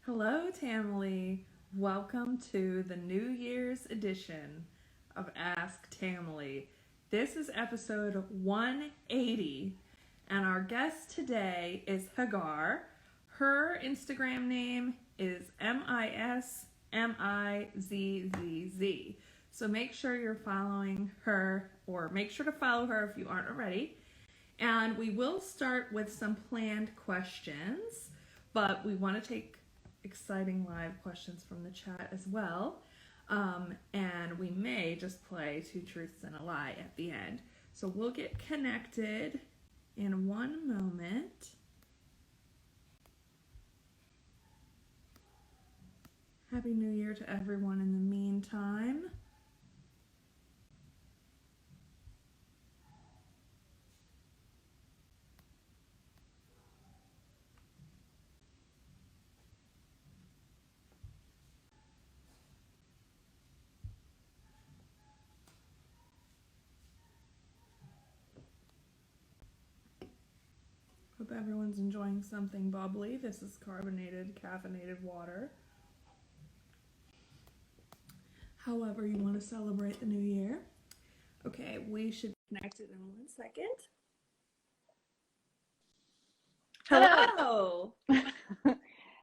Hello, Tamily. Welcome to the New Year's edition of Ask Tamily. This is episode 180, and our guest today is Hagar. Her Instagram name is MISMIZZZ. So make sure you're following her, or make sure to follow her if you aren't already. And we will start with some planned questions, but we want to take exciting live questions from the chat as well. And we may just play two truths and a lie at the end. So we'll get connected in one moment. Happy New Year to everyone in the meantime. Hope everyone's enjoying something bubbly. This is carbonated, caffeinated water. However you want to celebrate the new year. Okay, we should be connected in 1 second. Hello!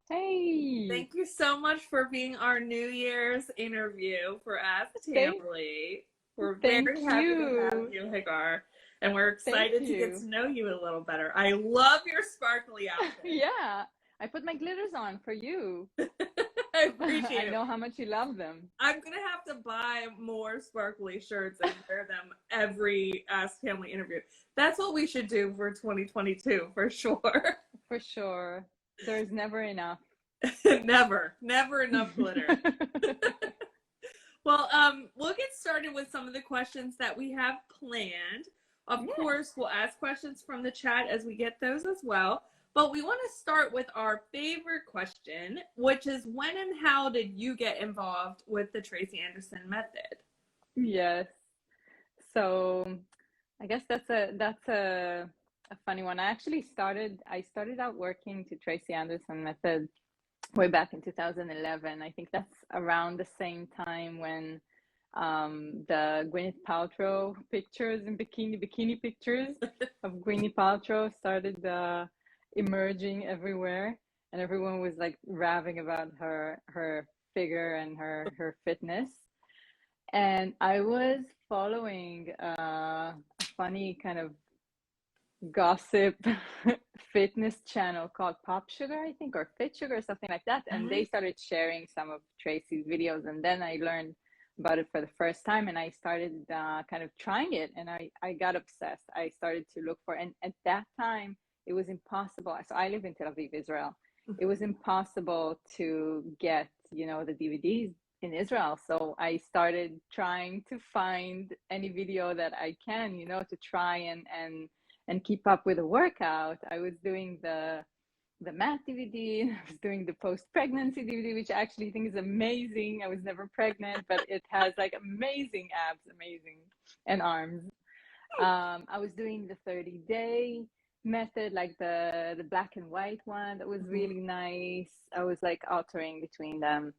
Hey! Thank you so much for being our New Year's interview for Ask Thank, Tamily. We're thank very happy to have you. you, Hagar, and we're Thank excited to get you. to know you a little better. I love your sparkly outfit. Yeah, I put my glitters on for you. I appreciate I it. know how much you love them. I'm going to have to buy more sparkly shirts and wear them every Ask Family interview. That's what we should do for 2022, for sure. For sure. There's never enough. Never enough glitter. Well, we'll get started with some of the questions that we have planned. Of course, we'll ask questions from the chat as we get those as well. But we want to start with our favorite question, which is when and how did you get involved with the Tracy Anderson method? Yes. So I guess that's a funny one. I started out working to Tracy Anderson method way back in 2011. I think that's around the same time when the Gwyneth Paltrow pictures and bikini pictures of Gwyneth Paltrow started emerging everywhere, and everyone was like raving about her figure and her fitness. And I was following a funny kind of gossip fitness channel called Pop Sugar, I think, or Fit Sugar, or something like that. And they started sharing some of Tracy's videos, and then I learned about it for the first time, and I started kind of trying it, and I got obsessed. I started to look for, and at that time it was impossible. So I live in Tel Aviv, Israel. It was impossible to get, the DVDs in Israel. So I started trying to find any video that I can, to try and keep up with the workout. I was doing the mat DVD, I was doing the post-pregnancy DVD, which I actually think is amazing. I was never pregnant, but it has like amazing abs, amazing, and arms. I was doing the 30-day method, like the black and white one. That was really nice. I was like altering between them.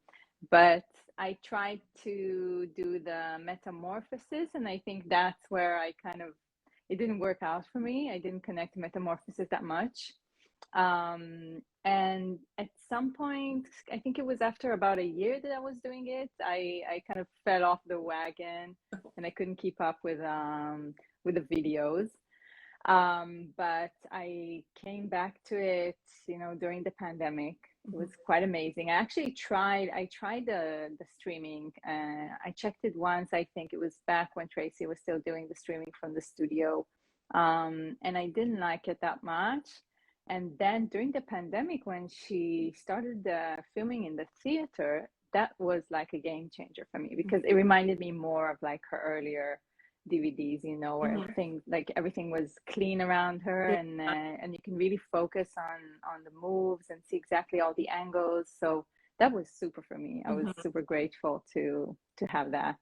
But I tried to do the metamorphosis, and I think that's where it didn't work out for me. I didn't connect to metamorphosis that much. And at some point, I think it was after about a year that I was doing it, I kind of fell off the wagon and I couldn't keep up with the videos. But I came back to it, during the pandemic. It was quite amazing. I tried the streaming. I checked it once. I think it was back when Tracy was still doing the streaming from the studio. And I didn't like it that much. And then during the pandemic, when she started filming in the theater, that was like a game changer for me because it reminded me more of like her earlier DVDs, where everything was clean around her, and you can really focus on the moves and see exactly all the angles. So that was super for me. I was super grateful to have that.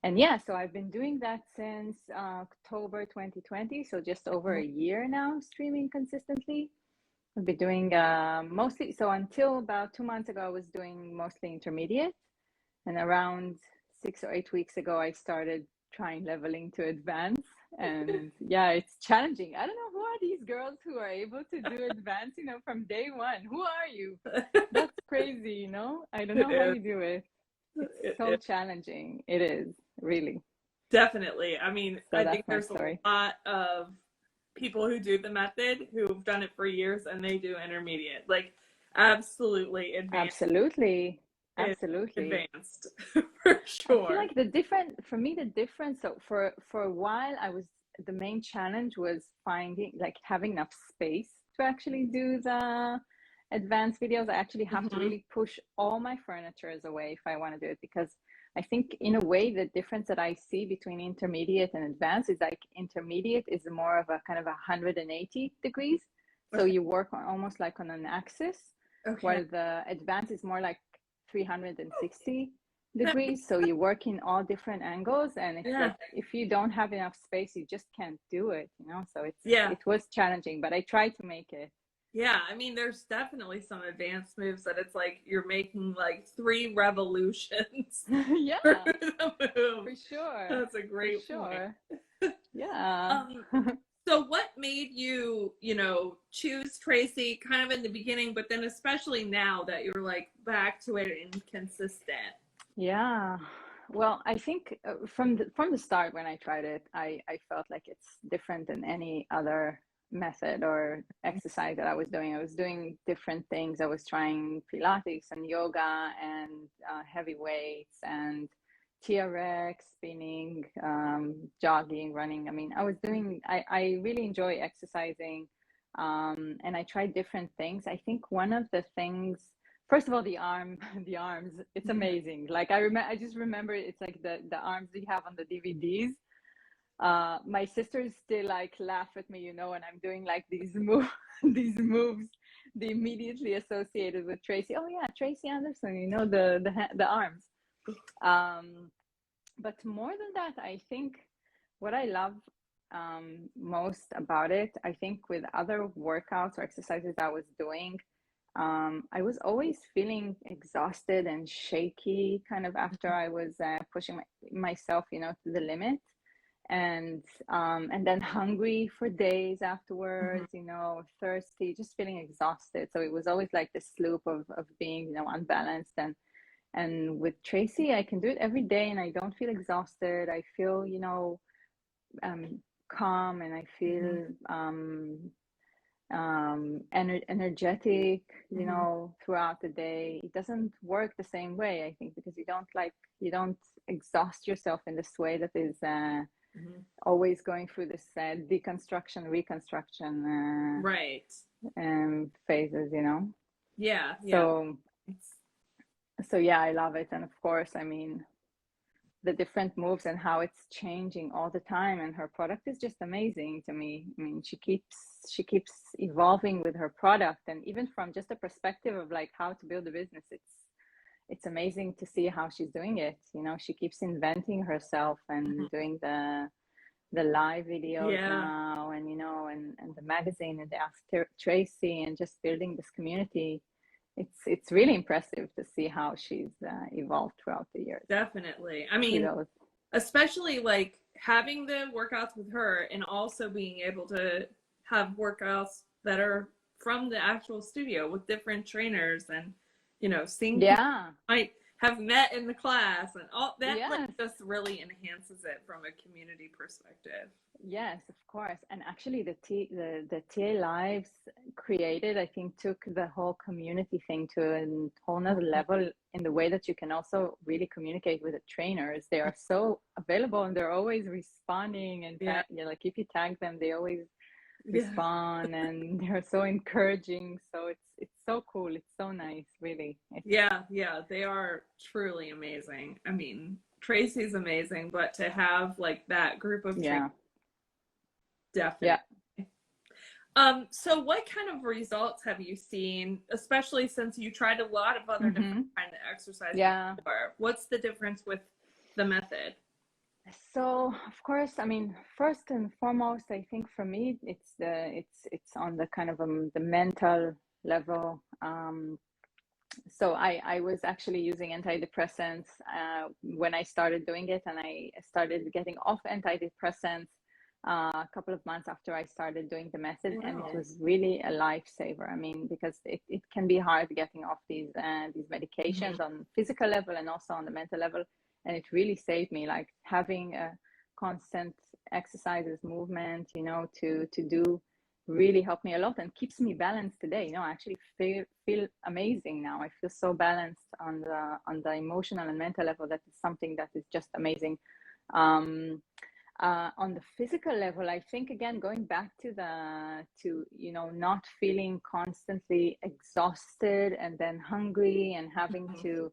And yeah, so I've been doing that since October 2020, so just over a year now, streaming consistently. I've been doing mostly, so until about 2 months ago, I was doing mostly intermediate. And around 6 or 8 weeks ago, I started trying leveling to advance. And yeah, it's challenging. I don't know, who are these girls who are able to do advance, from day one? Who are you? That's crazy, I don't It know how is. you do it. It's It so is. challenging. It is, really. Definitely. I mean, So I think that's my there's a story. lot of people who do the method who've done it for years and they do intermediate. Like, absolutely advanced. Absolutely. Absolutely. Advanced for I feel sure. like for me, the difference, so for a while, the main challenge was finding, like, having enough space to actually do the advanced videos. I actually have to Hmm. really push all my furnitures away if I want to do it, because I think, in a way, the difference that I see between intermediate and advanced is, like, intermediate is more of a kind of 180 degrees. So Okay. you work on almost like on an axis, Okay. while the advanced is more like 360 degrees. So you work in all different angles, and it's Yeah. like, if you don't have enough space, you just can't do it, so Yeah. it was challenging, but I tried to make it. Yeah. I mean, there's definitely some advanced moves that it's like you're making like 3 revolutions through Yeah, the move. for sure. That's a For great point. sure. Yeah. Um, so what made you, choose Tracy kind of in the beginning, but then especially now that you're like back to it and consistent? Yeah. Well, I think, from the start, when I tried it, I felt like it's different than any other method or exercise that I was doing. I was doing different things. I was trying Pilates and yoga and heavy weights and TRX, spinning, jogging, running. I mean, I really enjoy exercising, and I tried different things. I think one of the things, first of all, the arms, it's amazing. Like, I just remember, it's like the arms that you have on the DVDs. My sisters still, like, laugh at me, when I'm doing, like, these these moves, they immediately associated with Tracy. Oh yeah, Tracy Anderson, the arms. Um, but more than that, I think what I love most about it, I think, with other workouts or exercises I was doing, I was always feeling exhausted and shaky, kind of, after I was pushing myself, to the limit, and then hungry for days Mhm. afterwards, thirsty, just feeling exhausted. So it was always like this loop of being, unbalanced. And with Tracy, I can do it every day, and I don't feel exhausted. I feel, um, calm, and I Mhm. feel energetic, Mhm. throughout the day. It doesn't work the same way, I think, because you don't exhaust yourself in this way that is Mhm. always going through this deconstruction, reconstruction Right. phases. Yeah. Yeah. So, It's yeah, I love it. And of course, I mean, the different moves and how it's changing all the time, and her product is just amazing to me. I mean, she keeps evolving with her product, and even from just a perspective of, like, how to build a business, it's amazing to see how she's doing it. She keeps inventing herself and mhm. doing the live videos Yeah. now, and and the magazine, and the Ask Tracy, and just building this community. It's really impressive to see how she's evolved throughout the years. Definitely. I mean, Kudos. especially like having the workouts with her and also being able to have workouts that are from the actual studio with different trainers and seeing people Yeah. might have met in the class and all that, like, Yes. just really enhances it from a community perspective. Yes, of course. And actually, the TA Lives created, I think, took the whole community thing to a whole nother level, in the way that you can also really communicate with the trainers. They are so available, and they're always responding, and Yeah. like, if you tag them, they always Yeah. respond, and they're so encouraging. So it's so cool. It's so nice, really. Yeah, yeah, they are truly amazing. I mean, Tracy's amazing, but to have like that group of trainers, Yeah. definitely. Yeah. So what kind of results have you seen, especially since you tried a lot of other different Mm-hmm. kind of exercises Yeah. before? What's the difference with the method? So of course, I mean, first and foremost, I think for me, it's on the kind of the mental level. So I was actually using antidepressants when I started doing it, and I started getting off antidepressants a couple of months after I started doing the method, and it Wow. was really a lifesaver. I mean, because it can be hard getting off these Hmm. medications on physical level and also on the mental level, and it really saved me, like having a constant exercises, movement, to do really helped me a lot and keeps me balanced today. I actually feel amazing now. I feel so balanced on the emotional and mental level. That is something that is just amazing. um on the physical level, I think, again, going back to not feeling constantly exhausted and then hungry and having to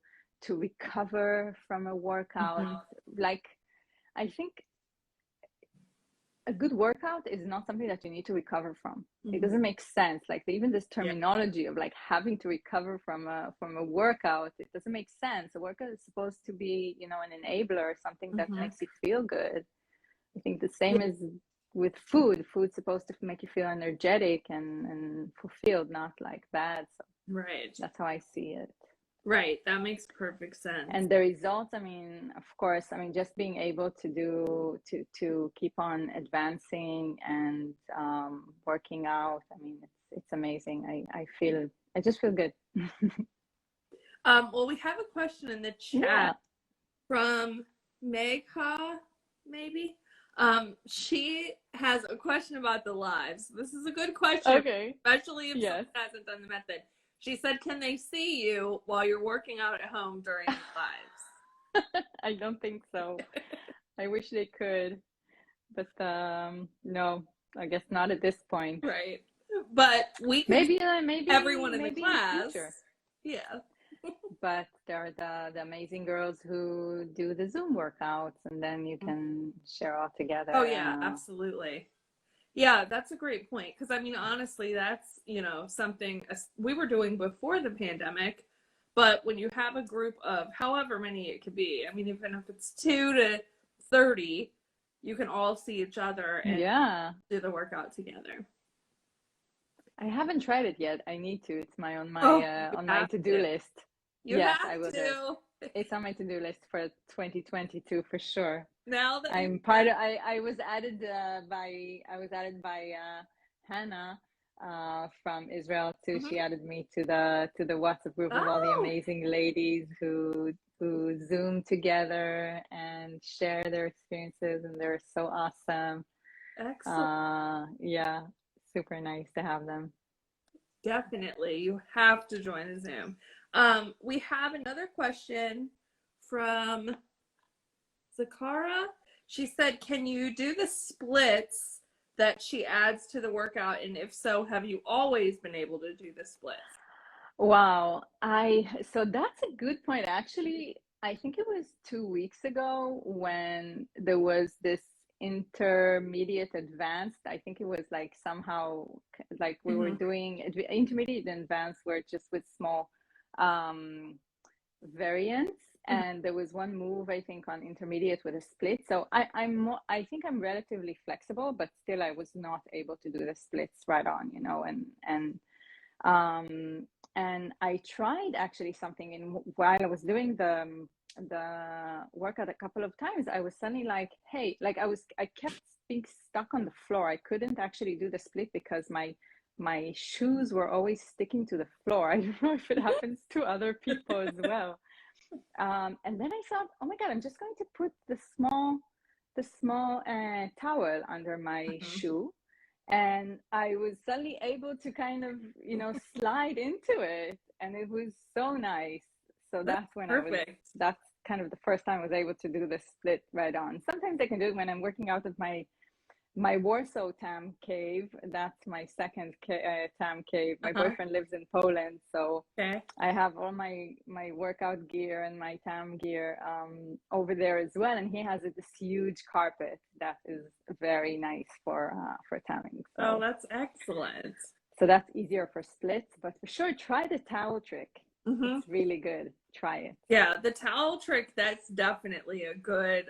recover from a workout. Hmm. Like, I think a good workout is not something that you need to recover from. It Hmm. doesn't make sense. Like, even this Yeah. terminology of like having to recover from a workout, it doesn't make sense. A workout is supposed to be, an enabler, something that Hmm. makes you feel good. I think the Yeah. same is with food. Food's supposed to make you feel energetic and fulfilled, not like bad. So Right. that's how I see it. Right. That makes perfect sense. And the results, I mean, of course, I mean, just being able to keep on advancing and working out, I mean, it's amazing. I just feel good. Well, we have a question in the chat Yeah. from Megha, maybe. She has a question about the lives. This is a good question, Okay. especially if someone Yes. hasn't done the method. She said, "Can they see you while you're working out at home during the I don't think so. I wish they could, but no, I guess not at this point. lives?" Right. But we could do Maybe, everyone in the maybe in the class. future. Yeah. But there are the amazing girls who do the Zoom workouts, and then you can share all Oh together. yeah, absolutely. Yeah, that's a great point. Because I mean, honestly, that's, something we were doing before the pandemic. But when you have a group of however many it could be, I mean, even if it's 2 to 30, you can all see each other and Yeah, do the workout together. I haven't tried it yet. I need to. It's Oh, you on my have to-do to. list. You Yes, have I will do it. to. It's on my to-do list for 2022 for sure. Now that you've I'm said part of. I was added by Hannah from Israel too. it. She added me to the WhatsApp group of all the Oh, amazing ladies who Zoom together and share their experiences, and they're so awesome. excellent. Yeah, super nice to have them. Definitely. You have to join the Zoom. We have another question from Zakara. She said, "Can you do the splits that she adds to the workout? And if so, have you always been able to do the splits?" Wow, I so that's a good point. Actually, I think it was 2 weeks ago when there was this intermediate advanced. I think it was like somehow like we were Hmm. doing intermediate and advanced were just with small um variants. Hmm. And there was one move, I think, on intermediate with a split. So I think I'm relatively flexible, but still I was not able to do the splits right on, um, and I tried actually something in while I was doing the workout a couple of times. I was suddenly like, hey, like I kept being stuck on the floor. I couldn't actually do the split because my shoes were always sticking to the floor. I don't know if it happens to other people as well. And then I thought, oh my God, I'm just going to put the small towel under my Hmm. shoe, and I was suddenly able to kind of, slide into it, and it was so nice. So That's perfect. that's kind of the first time I was able to do the split right on. Sometimes I can do it when I'm working out of my Warsaw Tam cave. That's my second Tam cave. My Uh-huh. boyfriend lives in Poland, so Okay. I have all my workout gear and my Tam gear over there as well. And he has this huge carpet that is very nice for tamming. Oh, So that's excellent. that's easier for splits, but for sure, try the towel trick. Hmm. It's really good. Try it. Yeah, the towel trick, that's definitely a good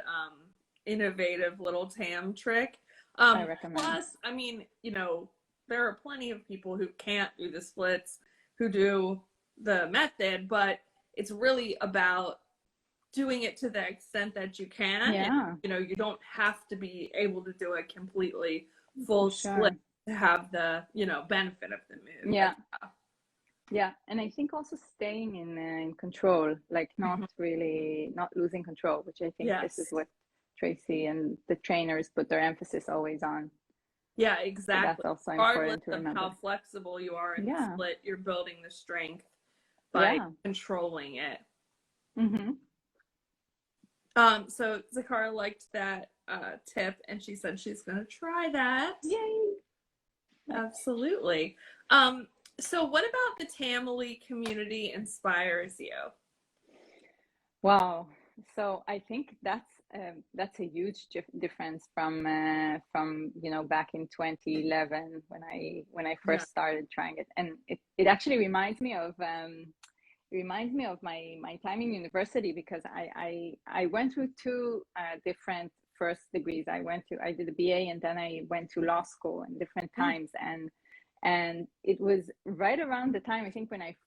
innovative little tam trick. I recommend. Plus, I mean, there are plenty of people who can't do the splits who do the method, but it's really about doing it to the extent that you can. And, Yeah, you don't have to be able to do a completely for full split sure. to have the, benefit of the move. Yeah, yeah, and I think also staying in control, like not Mhm. really not losing control, which I think this is Yes. what Tracy and the trainers put their emphasis always on. Yeah, So exactly. that's also Regardless important to of how remember. flexible you are in the Yeah, split, you're building the strength by yeah. controlling it. Mm-hmm. So Zakara liked that tip, and she said she's going to try that. Yay. Absolutely. So what about the Tamily community inspires you? Wow. So I think that's a huge difference from back in 2011 when I Yeah. first started trying it, and it actually reminds me of my time in university because I went through two different first degrees. I did a BA and then I went to law school in different Mm. times, and it was right around the time I think when I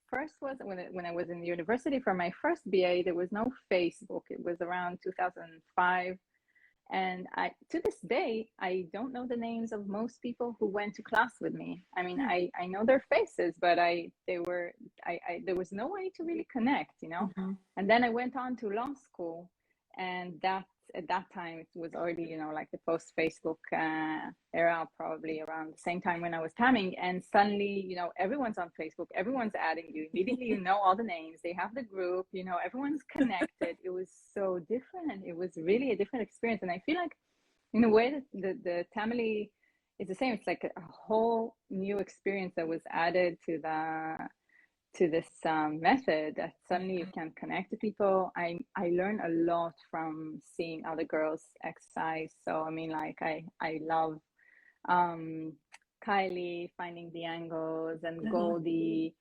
was in university for my first BA. There was no Facebook. It was around 2005, and to this day, I don't know the names of most people who went to class with me. I mean, Mm. I know their faces, but there was no way to really connect. Mm-hmm. And then I went on to law school, and at that time it was already, like the post Facebook era, probably around the same time when I was tamming. And suddenly, everyone's on Facebook, everyone's adding you. Immediately, all the names. They have the group. Everyone's connected. It was so different. It was really a different experience, and I feel like, in a way, that the Tamily is the same. It's like a whole new experience that was added to this method, that suddenly you can connect to people. I learn a lot from seeing other girls exercise. So I mean, like I love um, Kylie finding the angles, and Uh-huh. Goldie,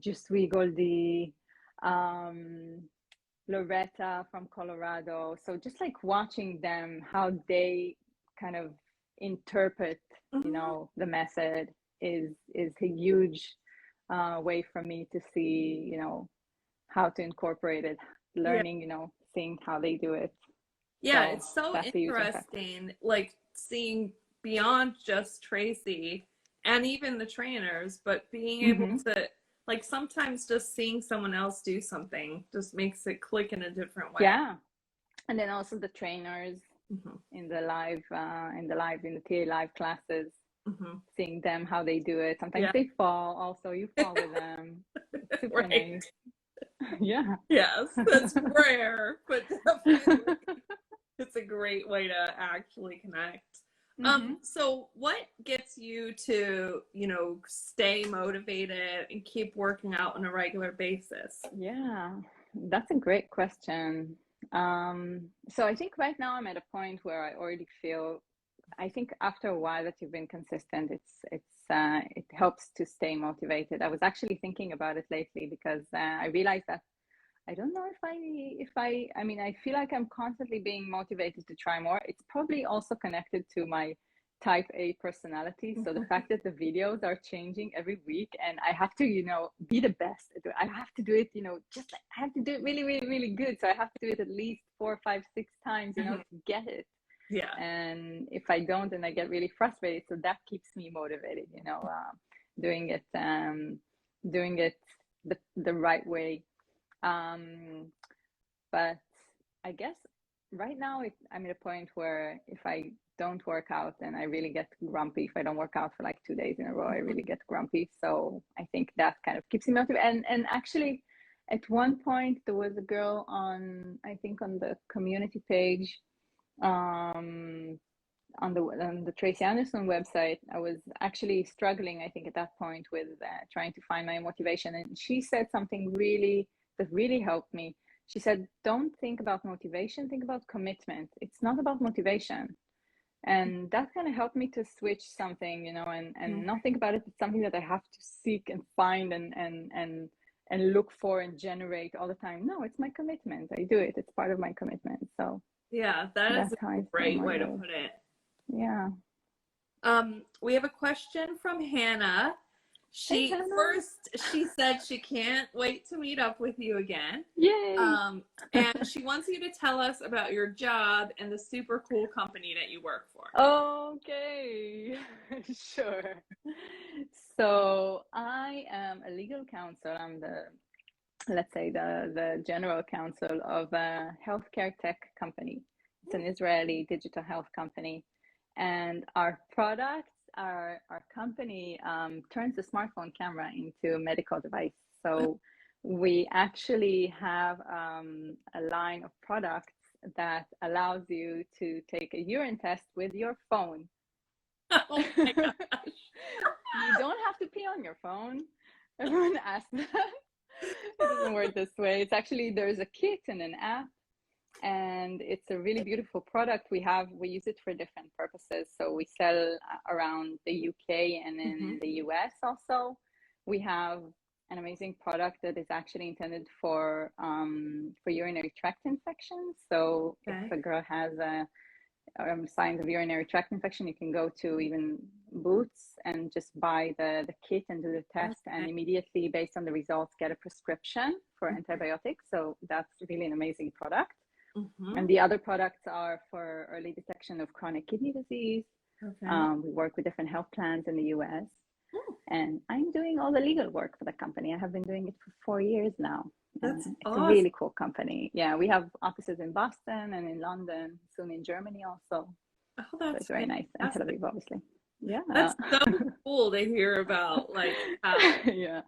just we Goldie, um, Loretta from Colorado. So just like watching them, how they kind of interpret, Mm-hmm. the method is a huge way for me to see, how to incorporate it, Yeah. learning, seeing how they do it. Yeah, So it's so that's a huge impact. interesting, like seeing beyond just Tracy and even the trainers, but being able Mm-hmm. to, like, sometimes just seeing someone else do something just makes it click in a different way. Yeah, and then also the trainers Mm-hmm. in the TA live classes, Mm-hmm. seeing them how they do it. Sometimes Yeah. they fall, also you fall with them. It's super Right. nice. Yeah. Yes, that's rare, but definitely it's a great way to actually connect. Mm-hmm. So what gets you to, stay motivated and keep working out on a regular basis? Yeah, that's a great question. So I think right now I'm at a point where I already feel, I think after a while that you've been consistent, it helps to stay motivated. I was actually thinking about it lately because I realized that I don't know I mean, I feel like I'm constantly being motivated to try more. It's probably also connected to my type A personality. So the fact that the videos are changing every week and I have to, be the best. I have to do it, just like I have to do it really, really, really good. So I have to do it at least 4, 5, 6 times, Mhm. to get it. Yeah. And if I don't, then I get really frustrated. So that keeps me motivated, doing it, doing it the right way. Um, but I guess right now I'm at a point where if I don't work out, then I really get grumpy. If I don't work out for like 2 days in a row, I really get grumpy. So I think that kind of keeps me motivated. And actually, at one point there was a girl I think on the community page, um, on the Tracy Anderson website. I was actually struggling, I think, at that point with trying to find my motivation, and she said something that really helped me. She said, "Don't think about motivation, think about commitment. It's not about motivation." And that kind of helped me to switch something, and not think about it as something that I have to seek and find and look for and generate all the time. No, it's my commitment. I do it. It's part of my commitment. So Yeah, that is That's a how I spend great my way to day. put it. Yeah. We have a question from Hannah. Hey, Hannah. She said she can't wait to meet up with you again. Yay. And she wants you to tell us about your job and the super cool company that you work for. Okay, sure. So I am a legal counsel. I'm the, let's say, the general counsel of a healthcare tech company. It's an Israeli digital health company, and our products, our company turns a smartphone camera into a medical device. So we actually have a line of products that allows you to take a urine test with your phone. Oh my gosh. You don't have to pee on your phone. Everyone asks that. It doesn't work this way. It's actually, there's a kit and an app, and it's a really beautiful product. We use it for different purposes. So we sell around the UK and in the US also. We have an amazing product that is actually intended for urinary tract infections. So if Okay. a girl has signs of urinary tract infection, you can go to even Boots and just buy the kit and do the test, and Okay. immediately, based on the results, get a prescription for antibiotics. So that's really an amazing product. And the other products are for early detection of chronic kidney disease. Okay. We work with different health plans in the US. Oh, And I'm doing all the legal work for the company. I have been doing it for 4 years now. that's It's a awesome. really cool company. Yeah, we have offices in Boston and in London, soon in Germany also. Oh, So that's it's very nice. And Tel fantastic. Aviv, obviously. Yeah. That's so cool to hear about, like, how Yeah.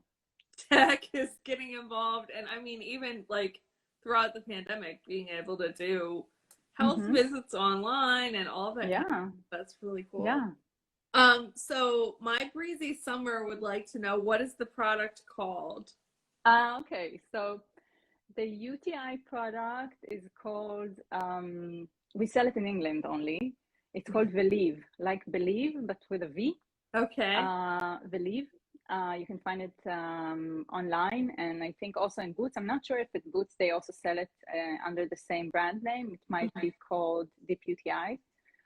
tech is getting involved. And I mean, even like throughout the pandemic, being able to do health Mm-hmm. visits online and all that kind of Yeah. stuff, that's really cool. Yeah. So my breezy summer would like to know, what is the product called? Okay. So the UTI product is called, we sell it in England only. It's called Believe, like believe, but with a V. Okay. Believe. You can find it online, and I think also in Boots. I'm not sure if at Boots they also sell it under the same brand name. It might be called Deep UTI.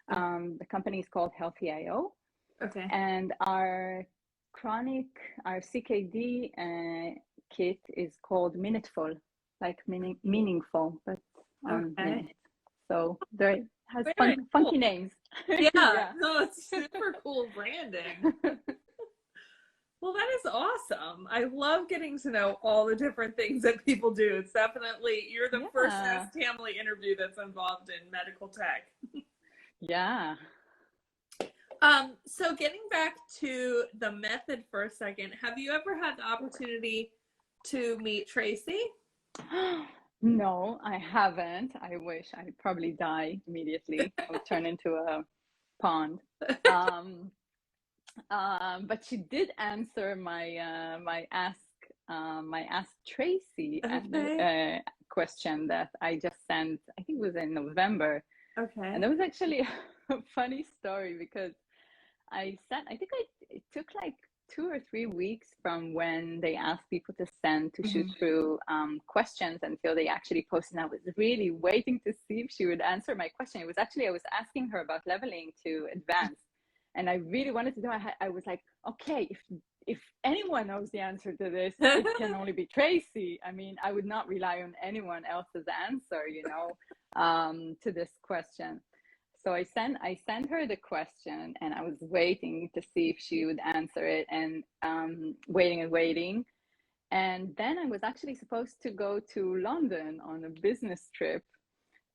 The company is called Healthy IO, Okay. and our CKD kit is called Minuteful, like meaningful, but on Okay. minute. So there has Very cool. funky names. Yeah, Yeah. no, it's super cool branding. Well, that is awesome. I love getting to know all the different things that people do. It's definitely, you're the first Yeah. Ask Tamily interview that's involved in medical tech. Yeah. So getting back to the method for a second, have you ever had the opportunity to meet Tracy? No, I haven't. I wish. I'd probably die immediately. I would turn into a pond. Um, but she did answer my ask Tracy and Okay. question that I just sent. I think it was in November, and Okay. it was actually a funny story because I think it took like 2 or 3 weeks from when they asked people to send to shoot through questions until they actually posted. And I was really waiting to see if she would answer my question. It was actually, I was asking her about leveling to advanced. And I really wanted to know. I was like, okay, if anyone knows the answer to this, it can only be Tracy. I mean, I would not rely on anyone else's answer, to this question. So I sent her the question, and I was waiting to see if she would answer it, and waiting and waiting. And then I was actually supposed to go to London on a business trip.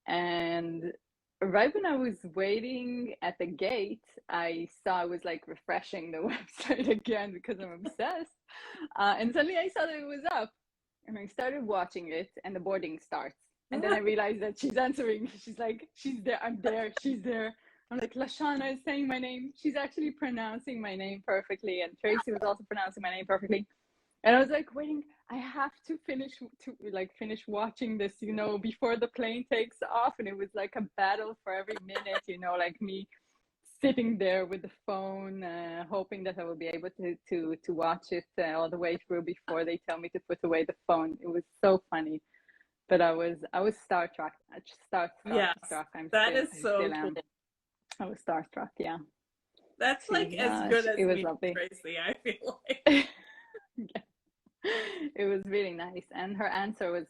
And right when I was waiting at the gate, I was like refreshing the website again because I'm obsessed. And suddenly I saw that it was up, and I started watching it, and the boarding starts. And then I realized that she's answering. She's like, she's there, I'm there, she's there. I'm like, Lashana is saying my name. She's actually pronouncing my name perfectly. And Tracy was also pronouncing my name perfectly. And I was like waiting, I have to finish watching this, before the plane takes off. And it was like a battle for every minute, like me sitting there with the phone, hoping that I will be able to watch it all the way through before they tell me to put away the phone. It was so funny. but I was starstruck. Yes, Struck. that is I so still cool. am. I was starstruck. Yeah, That's like as good as it was me, lovely. Tracy, I feel like. Yeah. It was really nice, and her answer was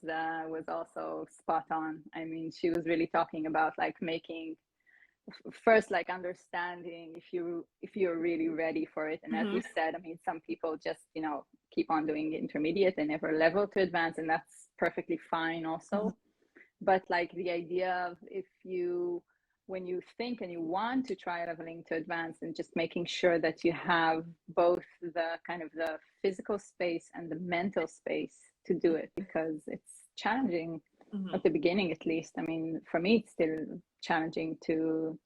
also spot on. I mean, she was really talking about like making first like understanding if you're really ready for it. And as Hmm. you said, I mean, some people just keep on doing intermediate and never level to advance, and that's perfectly fine Hmm. also. But like the idea of if you when you think and you want to try leveling to advance, and just making sure that you have both the kind of the physical space and the mental space to do it, because it's challenging Hmm. at the beginning, at least. I mean, for me it's still challenging to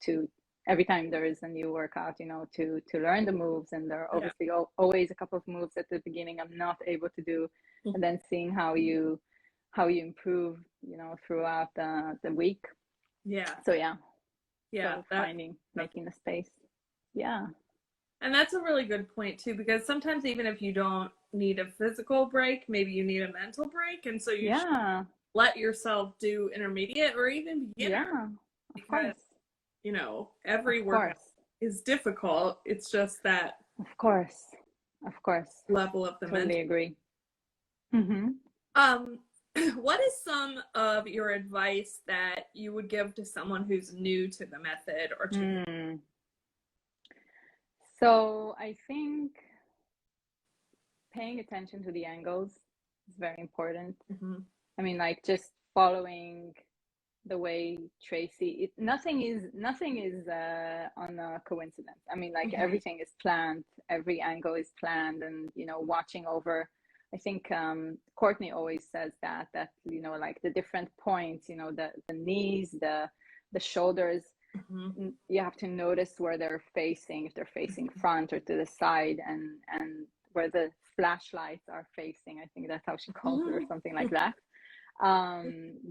every time there is a new workout, to learn the moves. And there are Yeah. obviously always a couple of moves at the beginning I'm not able to do, and then seeing how you improve, throughout the week. Yeah. So yeah, Yeah. so making the space. Yeah. And that's a really good point too, because sometimes even if you don't need a physical break, maybe you need a mental break. And so you should Yeah. let yourself do intermediate or even beginner, Yeah. Of because, course. every Of workout course. is difficult. It's just that Of course. Of course. level of the mental. Totally agree. Mm-hmm. Um, what is some of your advice that you would give to someone who's new to the method or to? Mm. So I think paying attention to the angles is very important. Mhm. I mean, like just following the way Tracy, nothing is on a coincidence. I mean, like Mhm. everything is planned, every angle is planned, and watching over. I think Courtney always says that like the different points, the knees, the shoulders, Mhm. you have to notice where they're facing, if they're facing front or to the side, and where the flashlights are facing. I think that's how she calls it, or something like that.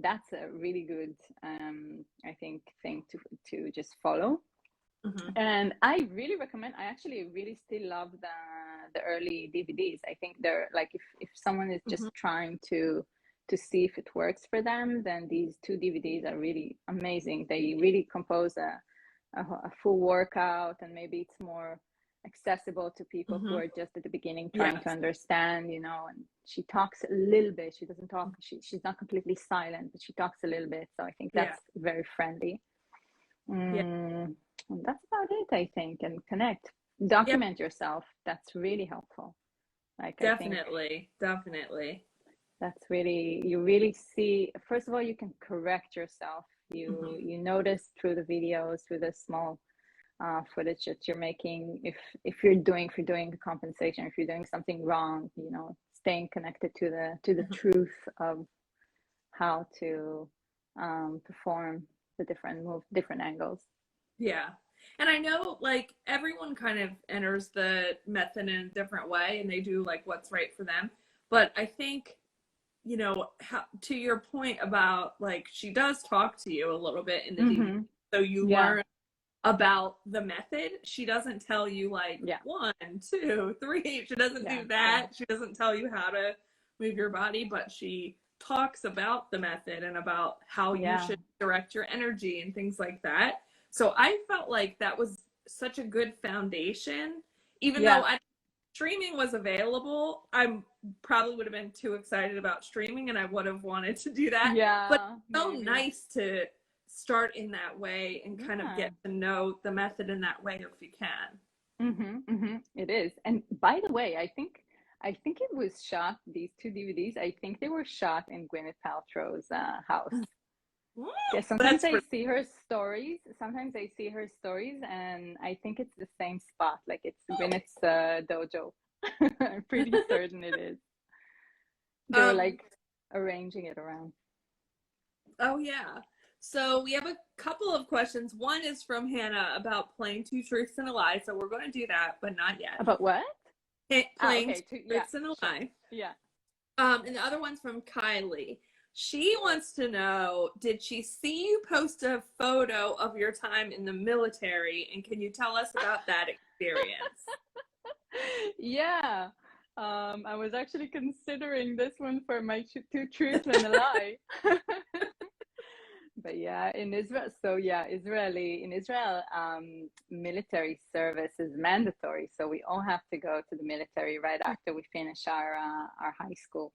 That's a really good, I think, thing to just follow. Mhm. And I really recommend. I actually really still love the early DVDs. I think they're like, if someone is just Mhm. trying to see if it works for them, then these two DVDs are really amazing. They really compose a full workout, and maybe it's more accessible to people who Mhm. are just at the beginning trying to Yes. understand. And she talks a little bit. She doesn't talk. She's not completely silent, but she talks a little bit. So I think Yeah. that's very friendly. Yeah. Mm, and that's about it, I think. And connect, Yeah. document yourself. That's really helpful. Like, I think Definitely. Definitely. that's really, you really see, first of all, you can correct yourself. Mhm. You notice through the videos, through the small footage that you're making, if you're doing compensation, if you're doing something wrong, staying connected to the Mhm. truth of how to perform the different angles. Yeah. And I know like everyone kind of enters the method in a different way and they do like what's right for them. But I think, to your point about like she does talk to you a little bit in the DVD. Mm-hmm. So you Yeah. learn about the method. She doesn't tell you like Yeah. 1, 2, 3. She doesn't Yeah. do Yeah. that. She doesn't tell you how to move your body, but she talks about the method and about how you Yeah. should direct your energy and things like that. So I felt like that was such a good foundation. Even though Yeah. streaming was available, I probably would have been too excited about streaming and I would have wanted to do that. But Yeah. it's so Maybe. nice to start in that way and kind of Yeah. get to know the method in that way if you can. Mm-hmm. Mm-hmm. It is. And by the way, I think it was shot, these two DVDs, I think they were shot in Gwyneth Paltrow's house. Yeah, That's pretty. sometimes I see her stories, and I think it's the same spot, like it's Gwyneth's dojo. I'm pretty certain it is. They were um like arranging it around. oh yeah. So we have a couple of questions. One is from Hannah about playing two truths and a lie. So we're going to do that, but not yet. About what? Ah, Playing two okay. Yeah, truths and a sure. lie. Yeah. And the other one's from Kylie. She wants to know, did she see you post a photo of your time in the military? And can you tell us about that experience? Yeah. I was actually considering this one for my two truths and a lie. But yeah, in Israel, so yeah, in Israel, military service is mandatory. So we all have to go to the military right after we finish our high school.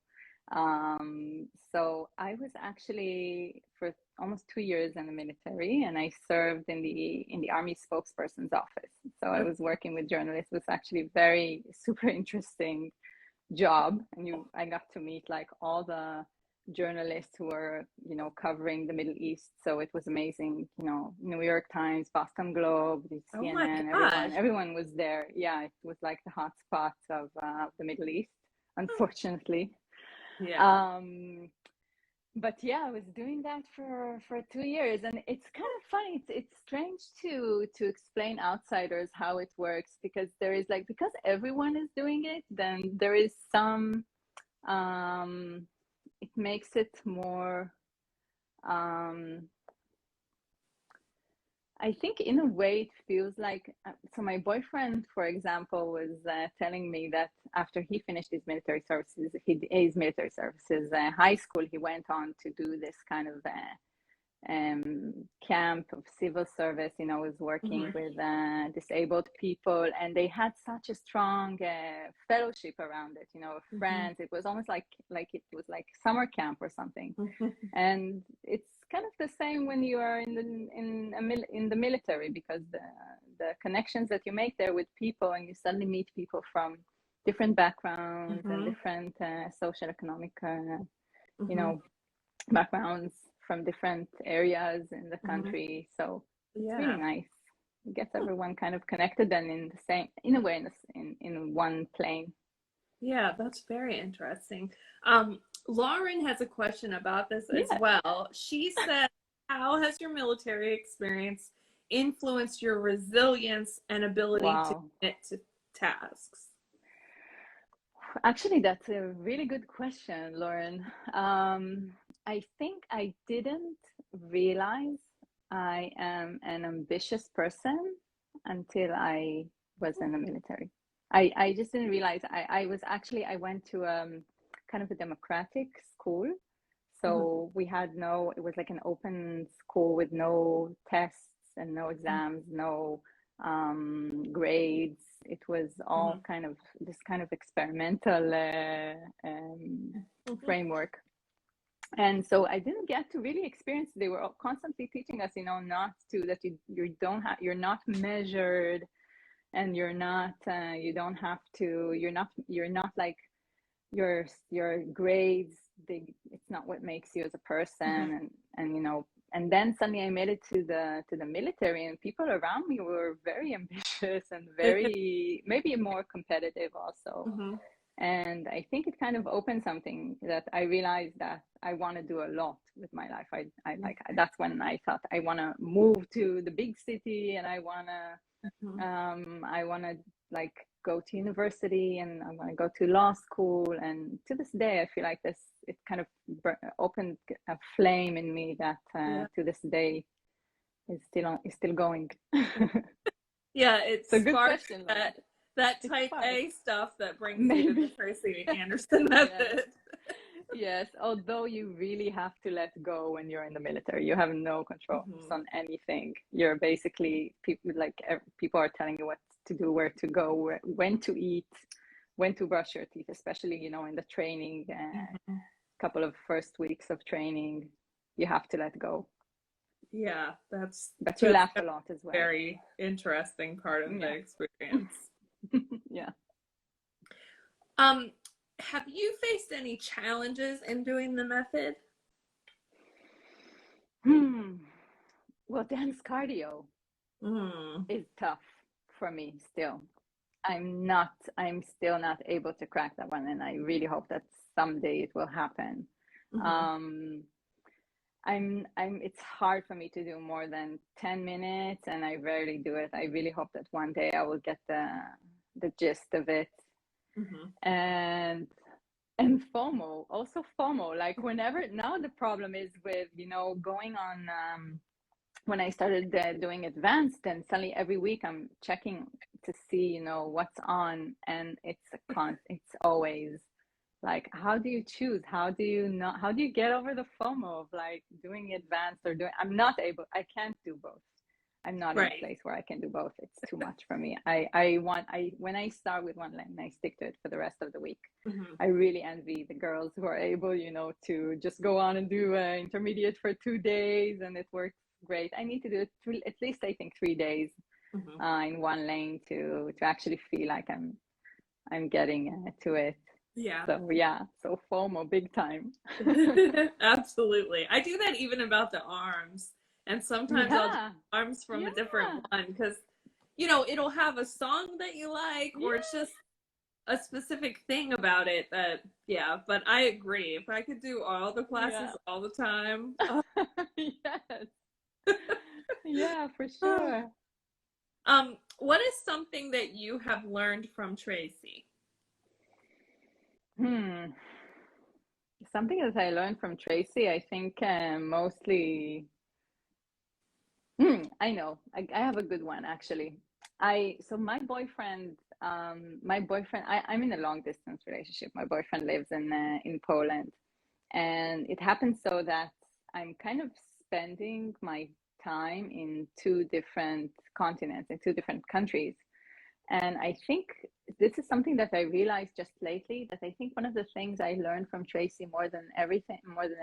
So I was actually for almost 2 years in the military, and I served in the Army spokesperson's office. So I was working with journalists. It was actually very super interesting job, and I got to meet like all the journalists who were covering the Middle East. So it was amazing. New York Times, Boston Globe, the Oh my CNN, gosh. everyone was there. Yeah, it was like the hot spots of the Middle East, unfortunately. Yeah. um but yeah, I was doing that for 2 years, and it's kind of funny. It's strange to explain outsiders how it works, because there is like, because everyone is doing it, then there is some it makes it more I think in a way it feels like, so my boyfriend, for example, was telling me that after he finished his military services high school, he went on to do this kind of camp of civil service, was working Mhm. with disabled people, and they had such a strong fellowship around it, Mhm. friends. It was almost like it was like summer camp or something. Mhm. And it's kind of the same when you are in the military, because the connections that you make there with people, and you suddenly meet people from different backgrounds and Mhm. different social economic you Mhm. know backgrounds from different areas in the Mhm. country. So it's really Yeah. nice. It gets everyone kind of connected and in the same, in a way, in one plane. Yeah, that's very interesting. Lauren has a question about this as Yeah. well. She said, how has your military experience influenced your resilience and ability to Wow. commit to tasks? Actually, that's a really good question, Lauren. I think I didn't realize I am an ambitious person until I was in the military. I just didn't realize I went to kind of a democratic school. Mhm. So it was like an open school with no tests and no exams, no grades. It was all Mhm. kind of this kind of experimental Mhm. framework. And so I didn't get to really experience. They were constantly teaching us, not to, that you don't have, you're not measured, and you're not, you don't have to, you're not like your grades. It's not what makes you as a person. Mhm. And then suddenly I made it to the military, and people around me were very ambitious and very, maybe more competitive also. Mhm. And I think it kind of opened something that I realized that I want to do a lot with my life. That's when I thought I want to move to the big city, and Mhm. I want to like go to university, and I want to go to law school. And to this day, I feel like it kind of opened a flame in me that Yeah. to this day is still going. Yeah, it So good sparks question, Lauren. that It type sparks. A stuff that brings you to the Maybe. Tracy Anderson Yes. method. Yes, although you really have to let go when you're in the military. You have no control Mhm. on anything. You're basically, people are telling you what to do, where to go, when to eat, when to brush your teeth, especially, in the training, Mhm. couple of first weeks of training, you have to let go. Yeah, that's But you that's laugh a lot as a well. very interesting part of the Yeah. experience. Yeah. Um, have you faced any challenges in doing the method? Hmm. Well, dance cardio Mm. is tough for me still. I'm still not able to crack that one, and I really hope that someday it will happen. Mhm. um it's hard for me to do more than 10 minutes, and I rarely do it. I really hope that one day I will get the gist of it. Mhm. and FOMO, also FOMO, like whenever, now the problem is with, going on, when I started doing advanced, and suddenly every week I'm checking to see, you know, what's on, and it's always like, how do you choose? How do you not? How do you get over the FOMO of like doing advanced or doing? I'm not able. I can't do both. I'm not in a Right. place where I can do both. It's too much for me. I when I start with one lane, I stick to it for the rest of the week. Mm-hmm. I really envy the girls who are able, you know, to just go on and do intermediate for 2 days, and it works great. I need to do it at least, I think, 3 days Mm-hmm. in one lane to actually feel like I'm getting to it. Yeah. So yeah, so FOMO big time. Absolutely. I do that even about the arms. And sometimes I'll do Yeah, arms from a different yeah, one because, you know, it'll have a song that you like, or it's yeah, just a specific thing about it that, yeah, but I agree. If I could do all the yeah. classes all the time. Yes, yeah, for Oh. sure. What is something that you have learned from Tracy? Hmm. Something that I learned from Tracy, I think mostly. I know. I have a good one actually. So my boyfriend, I'm in a long distance relationship. My boyfriend lives in Poland, and it happens so that I'm kind of spending my time in two different continents, in two different countries. And I think this is something that I realized just lately, that I think one of the things I learned from Tracy more than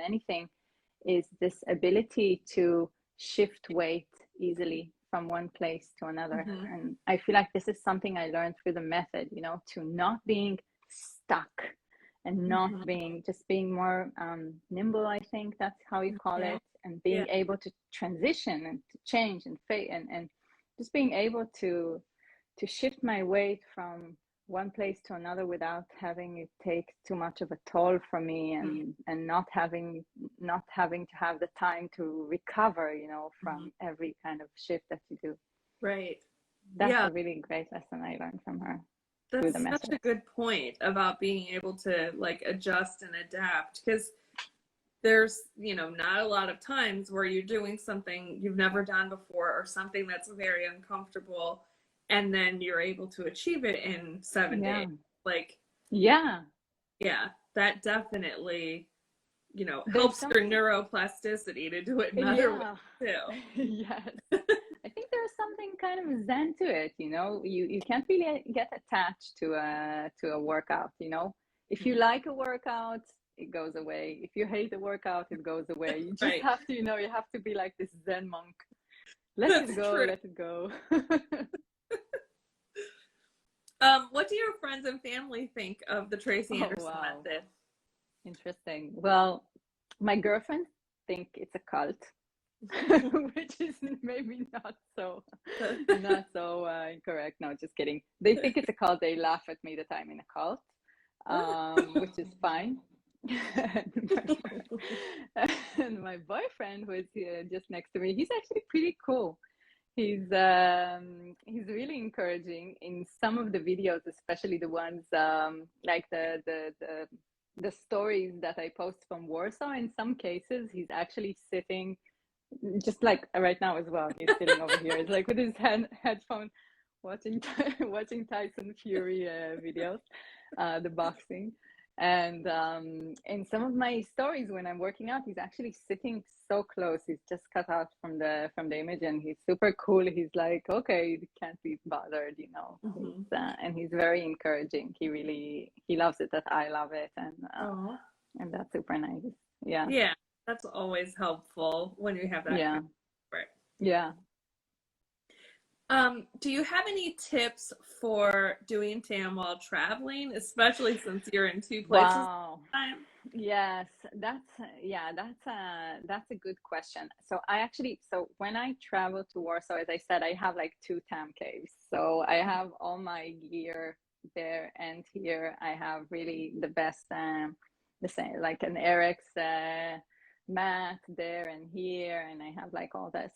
anything, is this ability to shift weight easily from one place to another. Mm-hmm. And I feel like this is something I learned through the method, you know, to not being stuck and not Mm-hmm. being more nimble. I think that's how you call Yeah. it, and Yeah. being able to transition and to change and fade, and just being able to shift my weight from one place to another without having it take too much of a toll from me, and not having to have the time to recover, you know, Mm-hmm. from every kind of shift that you do. Right. That's Yeah. a really great lesson I learned from her through the That's such method. a good point about being able to like adjust and adapt because there's, you know, not a lot of times where you're doing something you've never done before or something that's very uncomfortable and then you're able to achieve it in 7 days. Yeah, Like, yeah, yeah, that definitely, you know, there's helps your something. neuroplasticity to do it in other ways Yeah. too. Yes, I think there's something kind of zen to it, you know. You can't really get attached to a workout, you know. If you like a workout, it goes away. If you hate a workout, it goes away. You just Right. have to, you know, you have to be like this zen monk. Let it That's go, true. let it go. What do your friends and family think of the Tracy Oh Anderson wow, method? interesting. Well, my girlfriends think it's a cult, which is maybe not so incorrect. No, just kidding. They think it's a cult. They laugh at me that I'm in a cult, which is fine. And my boyfriend, who is just next to me, he's actually pretty cool. He's really encouraging in some of the videos, especially the ones like the stories that I post from Warsaw. In some cases, he's actually sitting just like right now as well. He's sitting over here. It's like with his headphone, watching watching Tyson Fury videos, the boxing. And in some of my stories when I'm working out, he's actually sitting so close. He's just cut out from the image, and he's super cool. He's like, okay, you can't be bothered, you know. Mhm. And he's very encouraging. He loves it that I love it, Oh, and that's super nice. Yeah, yeah, that's always helpful when you have that kind yeah, of support. yeah. Do you have any tips for doing TAM while traveling, especially since you're in two places at Wow. the time? Yes, that's a good question. So when I travel to Warsaw, as I said, I have like two tam caves. So I have all my gear there, and here I have really the best, the same like an Eric's mat there and here, and I have like all this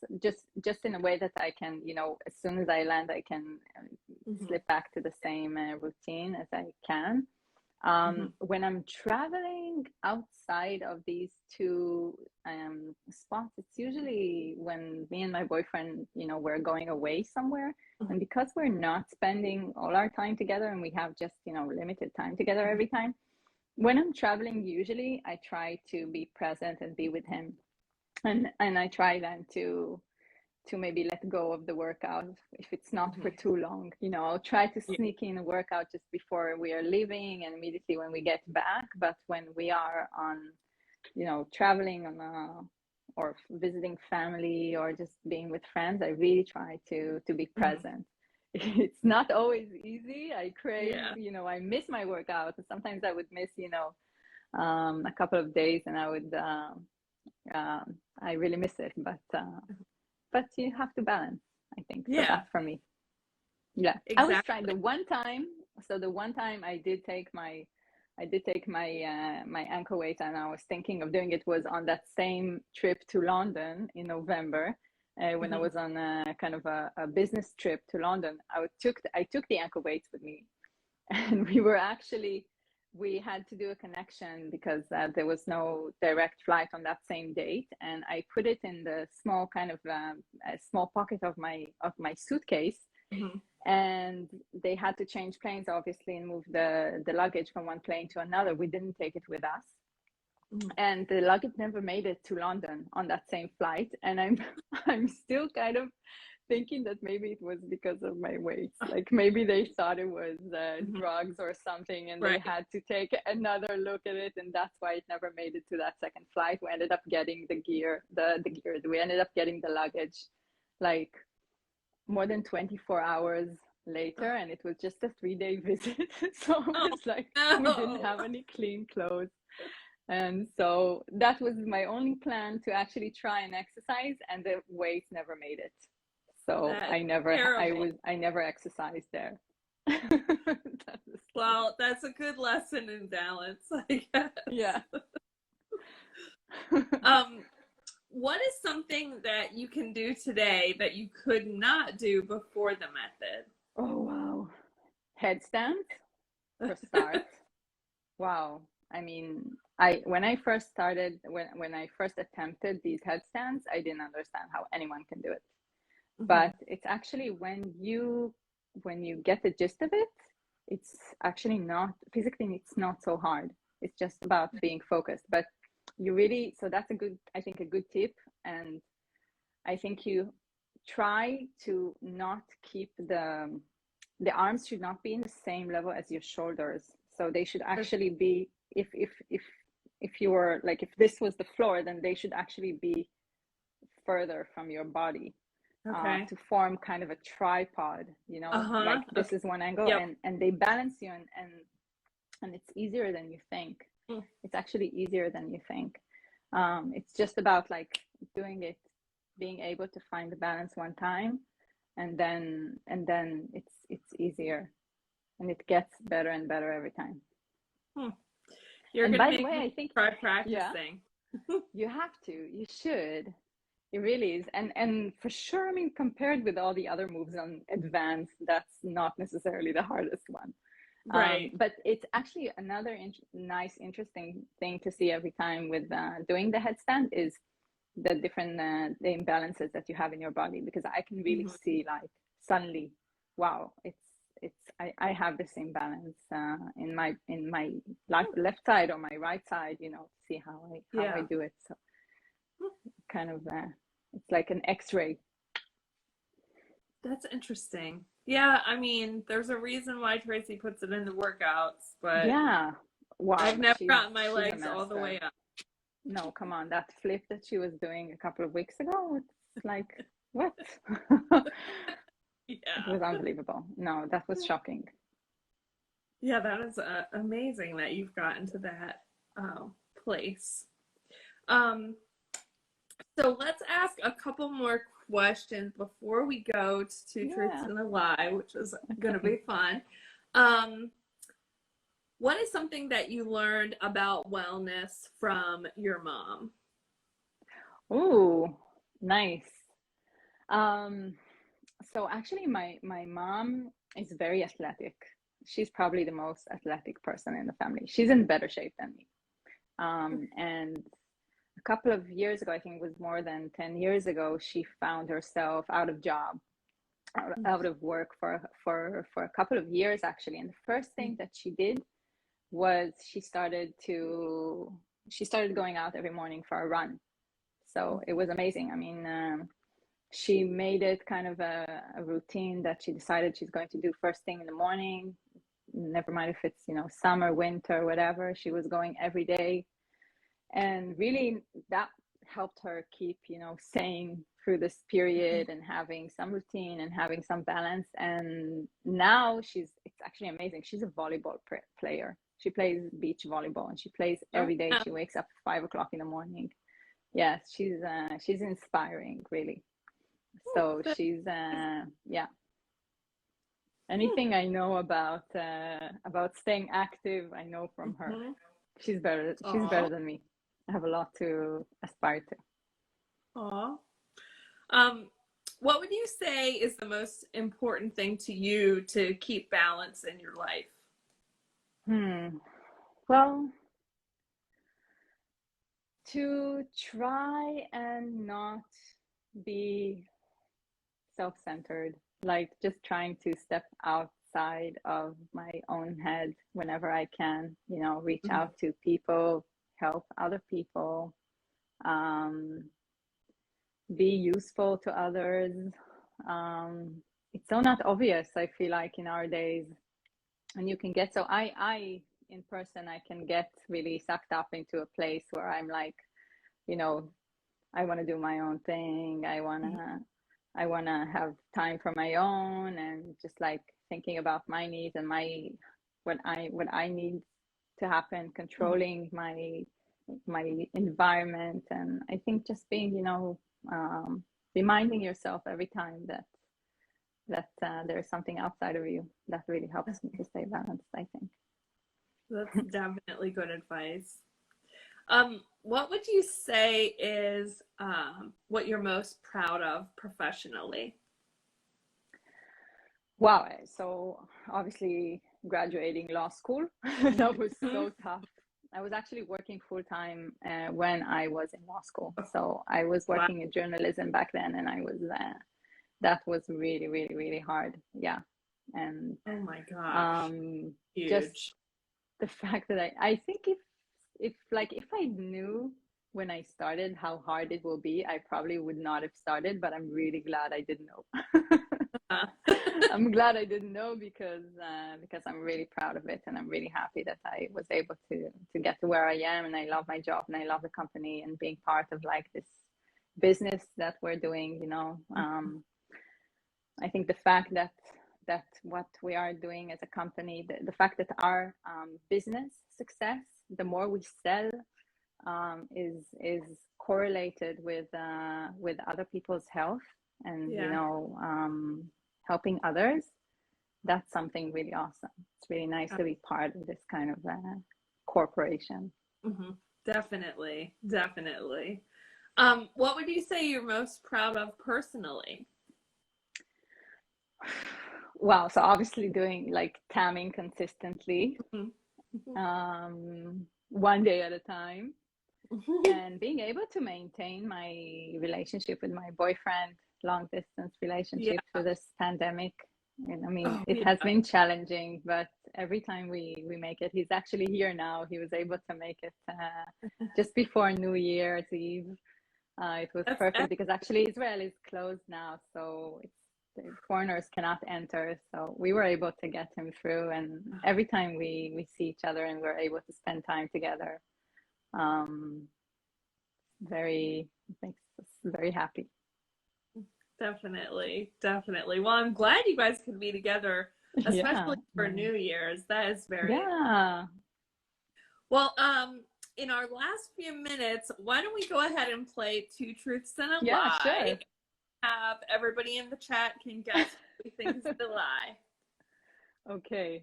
just in a way that I can, you know, as soon as I land, I can Hmm. slip back to the same routine as I can. When I'm traveling outside of these two spots, it's usually when me and my boyfriend, we're going away somewhere. And because we're not spending all our time together and we have just, limited time together every time, when I'm traveling, usually I try to be present and be with him. And I try then to maybe let go of the workout if it's not for too long. I'll try to sneak in a workout just before we are leaving and immediately when we get back. But when we are on, traveling or visiting family or just being with friends, I really try to be present. It's not always easy. I crave, I miss my workout. Sometimes I would miss, a couple of days and I would, I really miss it, but you have to balance, I think. So that's for me. Yeah. Exactly. I was trying the one time I did take my my ankle weight, and I was thinking of doing it was on that same trip to London in November, when I was on a kind of a business trip to London. I took the ankle weights with me, and we had to do a connection because there was no direct flight on that same date, and I put it in the small kind of a small pocket of my suitcase. And they had to change planes, obviously, and move the luggage from one plane to another. We didn't take it with us, and the luggage never made it to London on that same flight. And I'm still kind of thinking that maybe it was because of my weight. Like maybe they thought it was drugs or something, and they had to take another look at it, and that's why it never made it to that second flight. We ended up getting we ended up getting the luggage like more than 24 hours later, and it was just a 3-day visit. So it was we didn't have any clean clothes. And so that was my only plan, to actually try and exercise, and the weight never made it. So I never exercised there. Well, that's a good lesson in balance, I guess. Yeah. What is something that you can do today that you could not do before the method? Oh, wow. Headstands, for start. Wow. I mean, when I first attempted these headstands, I didn't understand how anyone can do it. But it's actually when you get the gist of it, it's actually not physically, it's not so hard. It's just about being focused. But so that's I think a good tip. And I think you try to not keep the arms should not be in the same level as your shoulders. So they should actually be, if you were like, if this was the floor, then they should actually be further from your body. To form kind of a tripod, like this is one angle, and they balance you, and it's easier than you think. It's actually easier than you think. It's just about like doing it, being able to find the balance one time, and then it's easier, and it gets better and better every time. And by the way, I think try practicing. You should. It really is. And for sure, I mean, compared with all the other moves on advanced, that's not necessarily the hardest one. Right. But it's actually another nice, interesting thing to see every time with doing the headstand is the different the imbalances that you have in your body, because I can really see like suddenly, wow, I have this imbalance in my left side or my right side, see how I do it. So kind of it's like an X-ray. That's interesting. Yeah, I mean, there's a reason why Tracy puts it in the workouts, but wow, I've never gotten my legs all the way up. No, come on, that flip that she was doing a couple of weeks ago, it's like, what? It was unbelievable. No, that was shocking. Yeah, that is amazing that you've gotten to that place. So let's ask a couple more questions before we go to Truths and a Lie, which is going to be fun. What is something that you learned about wellness from your mom? Oh, nice. So actually my mom is very athletic. she's probably the most athletic person in the family. She's in better shape than me. And a couple of years ago, I think it was more than 10 years ago, she found herself out of job, out of work for a couple of years actually. And the first thing that she did was she started going out every morning for a run. So it was amazing. I mean, she made it kind of a routine that she decided she's going to do first thing in the morning. Never mind if it's, summer, winter, whatever. She was going every day. And really that helped her keep, staying through this period and having some routine and having some balance. And now it's actually amazing. She's a volleyball player. She plays beach volleyball and she plays every day. She wakes up at 5 o'clock in the morning. Yes, she's inspiring, really. So she's yeah. Anything I know about staying active, I know from her. She's better than me. I have a lot to aspire to. Aw. What would you say is the most important thing to you to keep balance in your life? Well, to try and not be self-centered, like just trying to step outside of my own head whenever I can, reach out to people, help other people, be useful to others. It's so not obvious, I feel like, in our days. And you can get so I in person, I can get really sucked up into a place where I'm like, I want to do my own thing. I want to have time for my own, and just like thinking about my needs and what I need to happen, controlling my environment. And I think just being, reminding yourself every time that there's something outside of you, that really helps me to stay balanced, I think. That's definitely good advice. What would you say is what you're most proud of professionally? Wow. So obviously graduating law school, that was so tough. I was actually working full time when I was in law school. So I was working in journalism back then, and that was really, really, really hard. Yeah. And oh my gosh, huge. Just the fact that I think if I knew when I started how hard it will be, I probably would not have started, but I'm really glad I didn't know. I'm glad I didn't know because I'm really proud of it, and I'm really happy that I was able to get to where I am. And I love my job, and I love the company, and being part of like this business that we're doing. I think the fact that what we are doing as a company, the fact that our business success, the more we sell, is correlated with other people's health, and helping others. That's something really awesome. It's really nice to be part of this kind of corporation. Definitely. What would you say you're most proud of personally? Wow. So obviously doing like tamming consistently, one day at a time, and being able to maintain my relationship with my boyfriend, long distance relationship through this pandemic. And I mean, it has been challenging, but every time we make it, he's actually here now. He was able to make it just before New Year's Eve. It was perfect because actually Israel is closed now, so the foreigners cannot enter. So we were able to get him through, and every time we see each other and we're able to spend time together, makes us very happy. Definitely. Well, I'm glad you guys can be together, especially for New Year's. That is very well. In our last few minutes, why don't we go ahead and play Two Truths and a Lie? Sure. Have everybody in the chat can guess what we think is the lie. Okay,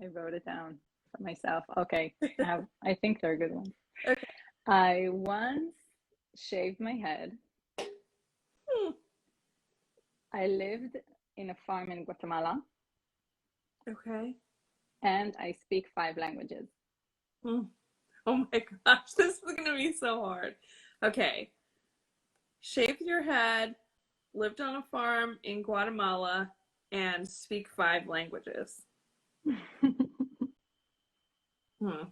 I wrote it down for myself. Okay, I think they're good ones. Okay. I once shaved my head. I lived in a farm in Guatemala. Okay. and I speak 5 languages. Hmm. Oh my gosh, this is going to be so hard. Okay. Shaved your head, lived on a farm in Guatemala, and speak 5 languages. Hmm.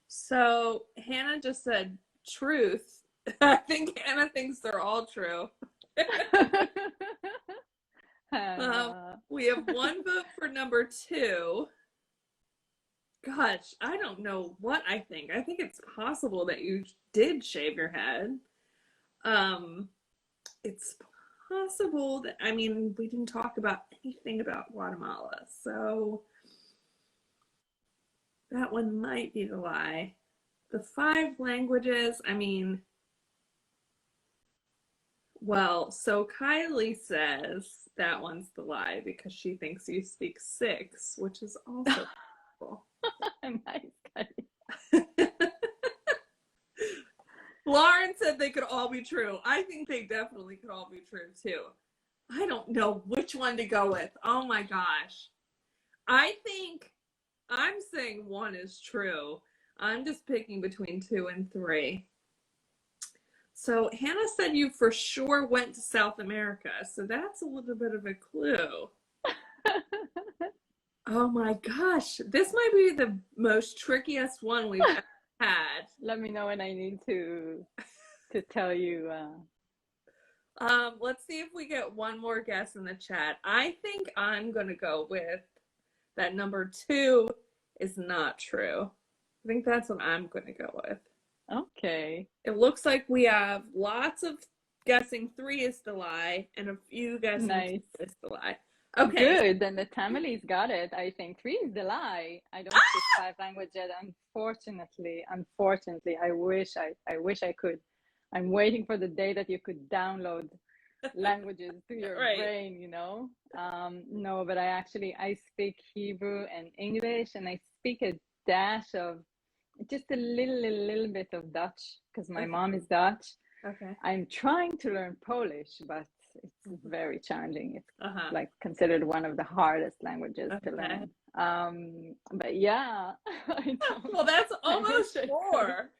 So Hannah just said truth. I think Hannah thinks they're all true. Hannah. We have one vote for number 2. Gosh, I don't know what I think. I think it's possible that you did shave your head. Um, it's possible that, I mean, we didn't talk about anything about Guatemala, so that one might be the lie. The 5 languages, I mean, well, so Kylie says that one's the lie because she thinks you speak 6, which is also cool. Nice, Kylie. Lauren said they could all be true. I think they definitely could all be true too. I don't know which one to go with. Oh my gosh. I think I'm saying 1 is true. I'm just picking between 2 and 3. So Hannah said you for sure went to South America. So that's a little bit of a clue. Oh my gosh. This might be the most trickiest one we've ever had. Let me know when I need to tell you. Let's see if we get one more guess in the chat. I think I'm gonna go with that number 2 is not true. I think that's what I'm gonna go with. Okay. It looks like we have lots of guessing 3 is the lie and a few guessing Nice. 2 is the lie. Okay. Good. Then the Tamily's got it. I think 3 is the lie. I don't speak 5 languages. Unfortunately, I wish I could. I'm waiting for the day that you could download languages to your Right. brain, you know. No, but I speak Hebrew and English, and I speak a dash of just a little bit of Dutch because my mom is Dutch. Okay. I'm trying to learn Polish, but it's very challenging. It's like considered one of the hardest languages to learn. But yeah, I don't, well, that's almost 4.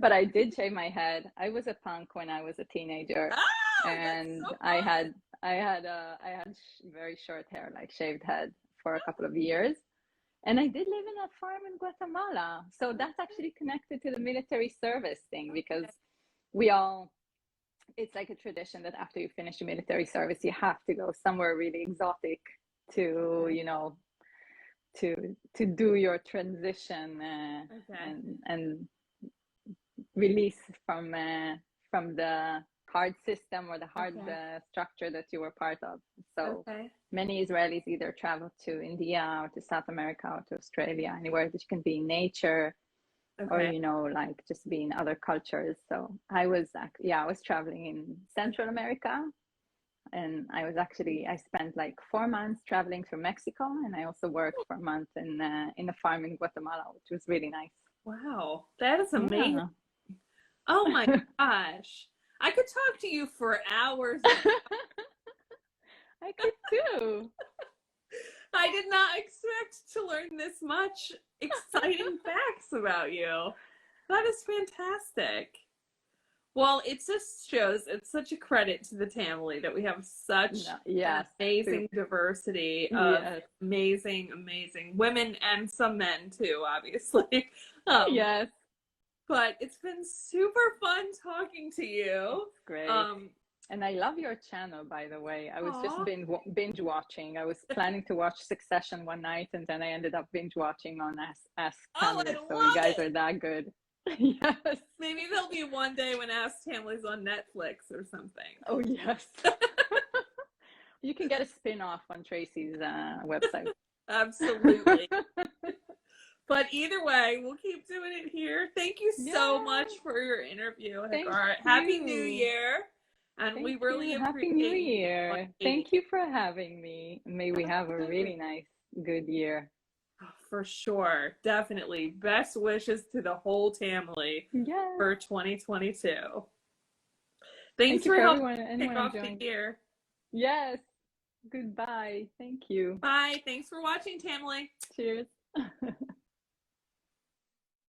But I did shave my head. I was a punk when I was a teenager, and so I had very short hair, like shaved head, for a couple of years. And I did live in a farm in Guatemala, so that's actually connected to the military service thing because it's like a tradition that after you finish your military service, you have to go somewhere really exotic to, you know, to do your transition and release from the hard system or the hard structure that you were part of. So many Israelis either travel to India or to South America or to Australia, anywhere that you can be in nature. Or, you know, like just be in other cultures. So I was traveling in Central America, and I spent like 4 months traveling through Mexico, and I also worked for a month in a farm in Guatemala, which was really nice. Wow, that is amazing. Yeah. Oh my gosh. I could talk to you for hours. I could too. I did not expect to learn this much exciting facts about you. That is fantastic. Well, it just shows it's such a credit to the Tamily that we have such amazing diversity of amazing women and some men too, obviously. Yes. But it's been super fun talking to you. It's great. And I love your channel, by the way. I was just binge watching. I was planning to watch Succession one night, and then I ended up binge watching on Ask Tamily. So you guys are that good. Yes. Maybe there'll be one day when Ask Tamily's on Netflix or something. Oh, yes. You can get a spin-off on Tracy's website. Absolutely. But either way, we'll keep doing it here. Thank you so much for your interview. Happy New Year. And we really appreciate Happy New Year. Thank you for having me. May we have a really nice, good year. For sure. Definitely. Best wishes to the whole Tamily for 2022. Thanks for helping kick off the year. Yes. Goodbye. Thank you. Bye. Thanks for watching, Tamily. Cheers.